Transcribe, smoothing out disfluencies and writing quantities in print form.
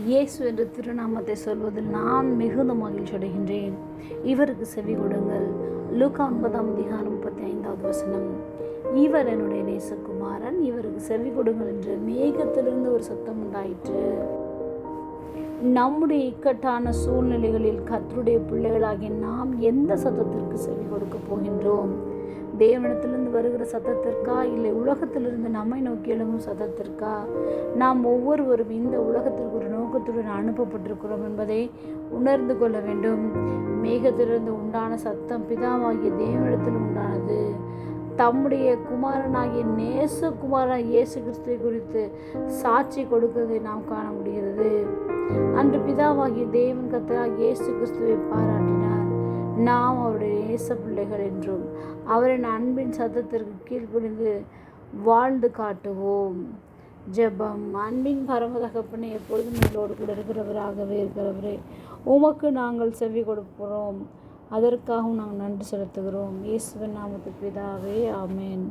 இயேசு என்ற திருநாமத்தை சொல்வதில் நான் மிகுந்த மகிழ்ச்சி அடைகின்றேன். இவருக்கு செவி கொடுங்கள். லூக்கா 9:35 இவர் என்னுடைய நேசகுமாரன், இவருக்கு செவி கொடுங்கள் என்று மேகத்திலிருந்து ஒரு சத்தம் உண்டாயிற்று. நம்முடைய இக்கட்டான சூழ்நிலைகளில் கர்த்தருடைய பிள்ளைகளாகிய நாம் எந்த சத்தத்திற்கு செவி கொடுக்க போகின்றோம்? தேவனிடத்திலிருந்து வருகிற சத்தத்திற்கா, இல்லை உலகத்திலிருந்து நம்மை நோக்கி எழும்பும் சத்தத்திற்கா? நாம் ஒவ்வொருவரும் இந்த உலகத்திற்கு ஒரு நோக்கத்துடன் அனுப்பப்பட்டிருக்கிறோம் என்பதை உணர்ந்து கொள்ள வேண்டும். மேகத்திலிருந்து உண்டான சத்தம் பிதாவாகிய தேவனிடத்தில் உண்டானது. தம்முடைய குமாரனாகிய நேசகுமாரன் இயேசு கிறிஸ்துவை குறித்து சாட்சி கொடுக்கிறதை நாம் காண முடிகிறது. அன்று பிதாவாகிய தேவன் கர்த்தராகிய இயேசு கிறிஸ்துவை பாராட்டினார். நாம் அவருடைய நேச பிள்ளைகள் என்றும் அவரின் அன்பின் சத்தத்திற்கு கீழ்ப்படிந்து வாழ்ந்து காட்டுவோம். ஜெபம். அன்பின் பரம தகப்பனே, எப்பொழுதும் எங்களோடு கூட இருக்கிறவராகவே இருக்கிறவரே, உமக்கு நாங்கள் செவி கொடுக்கிறோம். அதற்காகவும் நாங்கள் நன்றி செலுத்துகிறோம். இயேசுவின் நாமத்தில் பிதாவே, ஆமென்.